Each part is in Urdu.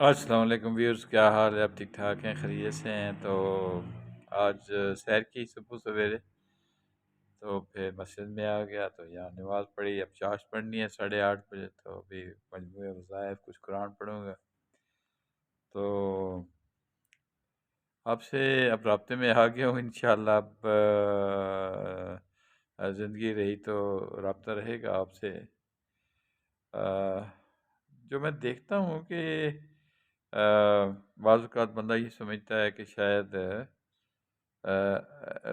السلام علیکم ویورز، کیا حال ہے؟ آپ ٹھیک ٹھاک ہیں؟ خیریت سے ہیں؟ تو آج سیر کی صبح سویرے، تو پھر مسجد میں آ گیا تو یہاں نماز پڑھی. اب چاشت پڑھنی ہے 8:30 بجے، تو ابھی مجموعہ وظائف کچھ قرآن پڑھوں گا. تو آپ سے اب رابطے میں آ گیا ہوں انشاءاللہ. اب زندگی رہی تو رابطہ رہے گا آپ سے. جو میں دیکھتا ہوں کہ بعض اوقات بندہ یہ سمجھتا ہے کہ شاید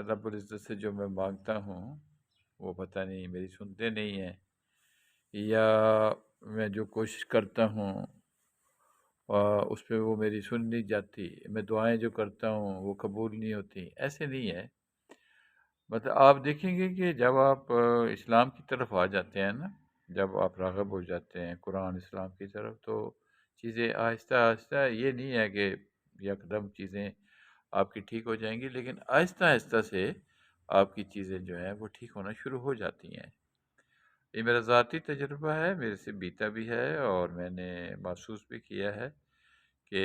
رب العزت سے جو میں مانگتا ہوں وہ پتہ نہیں میری سنتے نہیں ہیں، یا میں جو کوشش کرتا ہوں اس پہ وہ میری سن نہیں جاتی، میں دعائیں جو کرتا ہوں وہ قبول نہیں ہوتی. ایسے نہیں ہے. مطلب آپ دیکھیں گے کہ جب آپ اسلام کی طرف آ جاتے ہیں نا، جب آپ راغب ہو جاتے ہیں قرآن اسلام کی طرف، تو چیزیں آہستہ آہستہ، یہ نہیں ہے کہ یکدم چیزیں آپ کی ٹھیک ہو جائیں گی، لیکن آہستہ آہستہ سے آپ کی چیزیں جو ہیں وہ ٹھیک ہونا شروع ہو جاتی ہیں. یہ میرا ذاتی تجربہ ہے، میرے سے بیتا بھی ہے، اور میں نے محسوس بھی کیا ہے کہ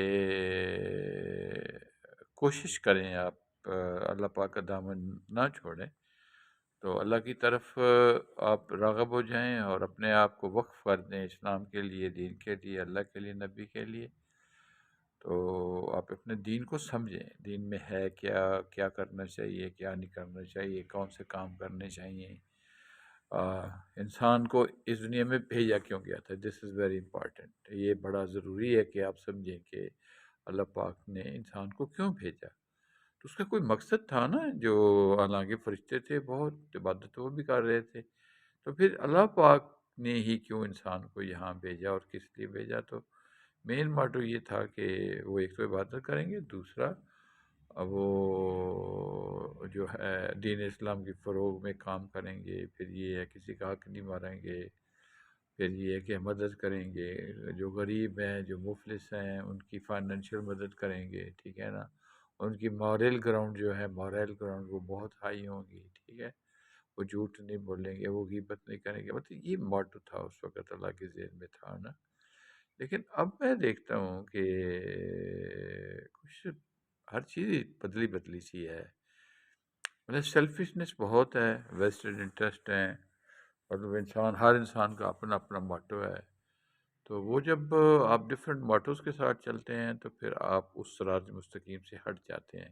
کوشش کریں آپ اللہ پاک کا دامن نہ چھوڑیں، تو اللہ کی طرف آپ راغب ہو جائیں اور اپنے آپ کو وقف کر دیں اسلام کے لیے، دین کے لیے، اللہ کے لیے، نبی کے لیے. تو آپ اپنے دین کو سمجھیں، دین میں ہے کیا، کیا کرنا چاہیے، کیا نہیں کرنا چاہیے، کون سے کام کرنے چاہیے. انسان کو اس دنیا میں بھیجا کیوں گیا تھا؟ دس از ویری امپارٹنٹ. یہ بڑا ضروری ہے کہ آپ سمجھیں کہ اللہ پاک نے انسان کو کیوں بھیجا. تو اس کا کوئی مقصد تھا نا. جو حالانکہ فرشتے تھے، بہت عبادت وہ بھی کر رہے تھے، تو پھر اللہ پاک نے ہی کیوں انسان کو یہاں بھیجا اور کس لیے بھیجا؟ تو مین موٹو یہ تھا کہ وہ ایک تو عبادت کریں گے، دوسرا وہ جو ہے دین اسلام کی فروغ میں کام کریں گے. پھر یہ ہے کسی کا حق نہیں ماریں گے. پھر یہ ہے کہ مدد کریں گے، جو غریب ہیں، جو مفلس ہیں، ان کی فائنینشیل مدد کریں گے. ٹھیک ہے نا. ان کی مورل گراؤنڈ جو ہے، مورل گراؤنڈ وہ بہت ہائی ہوں گی. ٹھیک ہے. وہ جھوٹ نہیں بولیں گے، وہ غیبت نہیں کریں گے. مطلب یہ موٹو تھا اس وقت، اللہ کے ذہن میں تھا نا. لیکن اب میں دیکھتا ہوں کہ کچھ ہر چیز بدلی بدلی سی ہے. مطلب سیلفشنس بہت ہے، ویسٹڈ انٹرسٹ ہیں. مطلب ہر انسان کا اپنا اپنا موٹو ہے. تو وہ جب آپ ڈفرینٹ موٹوز کے ساتھ چلتے ہیں تو پھر آپ اس صراط مستقیم سے ہٹ جاتے ہیں.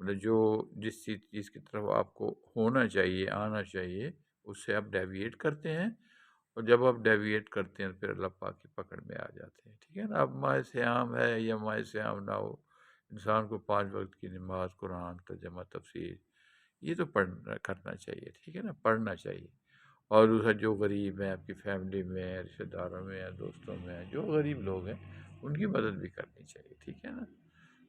مطلب جو جس چیز کی طرف آپ کو ہونا چاہیے، آنا چاہیے، اس سے آپ ڈیویٹ کرتے ہیں. اور جب آپ ڈیویٹ کرتے ہیں پھر اللہ پاک کی پکڑ میں آ جاتے ہیں. ٹھیک ہے نا. اب ماہ سیام ہے یا ماہ سیام نہ ہو، انسان کو 5 وقت کی نماز، قرآن، ترجمہ، تفسیر، یہ تو پڑھنا کرنا چاہیے. ٹھیک ہے نا. پڑھنا چاہیے. اور دوسرا جو غریب ہیں، آپ کی فیملی میں، رشتہ داروں میں، دوستوں میں جو غریب لوگ ہیں، ان کی مدد بھی کرنی چاہیے. ٹھیک ہے نا.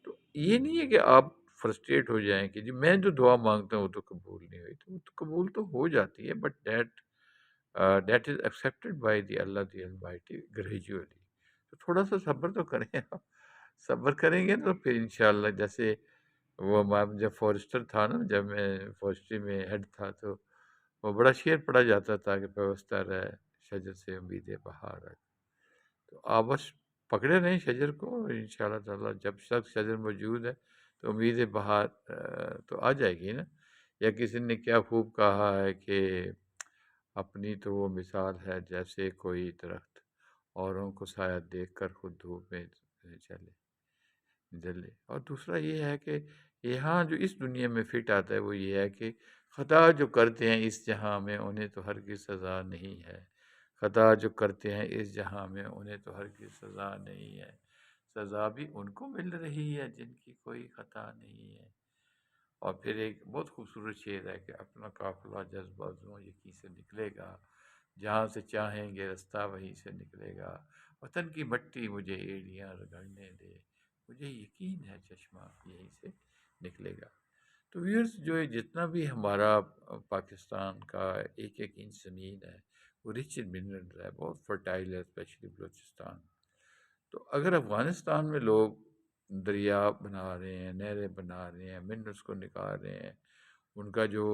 تو یہ نہیں ہے کہ آپ فرسٹریٹ ہو جائیں کہ جی میں جو دعا مانگتا ہوں وہ تو قبول نہیں ہوئی. تو وہ تو قبول تو ہو جاتی ہے، but that is accepted by the Allah the almighty gradually. تو تھوڑا سا صبر تو کریں آپ. صبر کریں گے تو پھر انشاءاللہ. جیسے وہ جب فورسٹر تھا نا، جب میں فورسٹری میں ہیڈ تھا، تو وہ بڑا شعر پڑھا جاتا تھا کہ پیوستہ رہے شجر سے امید بہار ہے. تو آپ بس پکڑے رہیں شجر کو، انشاءاللہ تعالیٰ جب تک شجر موجود ہے تو امید بہار تو آ جائے گی نا. یا کسی نے کیا خوب کہا ہے کہ اپنی تو وہ مثال ہے جیسے کوئی درخت اوروں کو سایہ دیکھ کر خود دھوپ میں جلے. اور دوسرا یہ ہے کہ یہاں جو اس دنیا میں فٹ آتا ہے وہ یہ ہے کہ خطا جو کرتے ہیں اس جہاں میں انہیں تو ہرگز سزا نہیں ہے. خطا جو کرتے ہیں اس جہاں میں انہیں تو ہرگز سزا نہیں ہے. سزا بھی ان کو مل رہی ہے جن کی کوئی خطا نہیں ہے. اور پھر ایک بہت خوبصورت شعر ہے کہ اپنا قافلہ جذبہ زوں یقین سے نکلے گا، جہاں سے چاہیں گے رستہ وہیں سے نکلے گا. وطن کی مٹی مجھے ایڑیاں رگڑنے دے، مجھے یقین ہے چشمہ یہیں سے نکلے گا. تو ویورز، جو ہے جتنا بھی ہمارا پاکستان کا ایک ایک انچ زمین ہے وہ رچ ان منرل ہے، بہت فرٹائل ہے، اسپیشلی بلوچستان. تو اگر افغانستان میں لوگ دریا بنا رہے ہیں، نہریں بنا رہے ہیں، منرلس کو نکال رہے ہیں، ان کا جو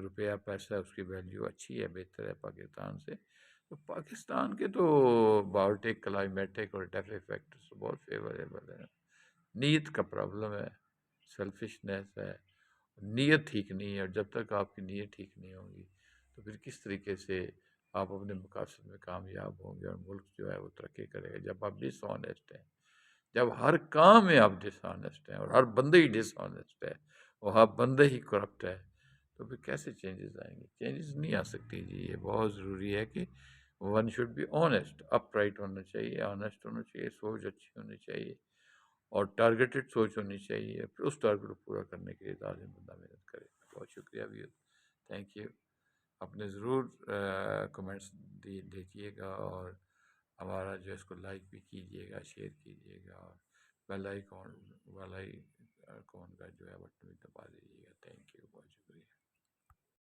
روپیہ پیسہ ہے اس کی ویلیو اچھی ہے، بہتر ہے پاکستان سے، تو پاکستان کے تو بایوٹیک کلائمیٹک اور ڈیفے فیکٹرز بہت فیوریبل ہیں. نیت کا پرابلم ہے، سیلفشنیس ہے، نیت ٹھیک نہیں ہے. اور جب تک آپ کی نیت ٹھیک نہیں ہوگی تو پھر کس طریقے سے آپ اپنے مقاصد میں کامیاب ہوں گے اور ملک جو ہے وہ ترقی کرے گا. جب آپ ڈس آنیسٹ ہیں، جب ہر کام میں آپ ڈس آنیسٹ ہیں اور ہر بندے ہی ڈس آنیسٹ ہے اور ہر بندے ہی کرپٹ ہے، تو پھر کیسے چینجز آئیں گے؟ چینجز نہیں آ سکتی جی. یہ بہت ضروری ہے کہ one should be honest, upright ہونا چاہیے، آنیسٹ ہونا چاہیے، سوچ اچھی ہونی چاہیے اور ٹارگیٹڈ سوچ ہونی چاہیے. پھر اس ٹارگیٹ کو پورا کرنے کے لیے لازم بندہ محنت کرے. بہت شکریہ بھی، تھینک یو. اپنے ضرور کمنٹس دیکھیے گا اور ہمارا جو ہے اس کو لائک بھی کیجیے گا، شیئر کیجیے گا اور بیل آئیکن کا جو ہے بٹن بھی دبا دیجیے گا. تھینک یو، بہت شکریہ.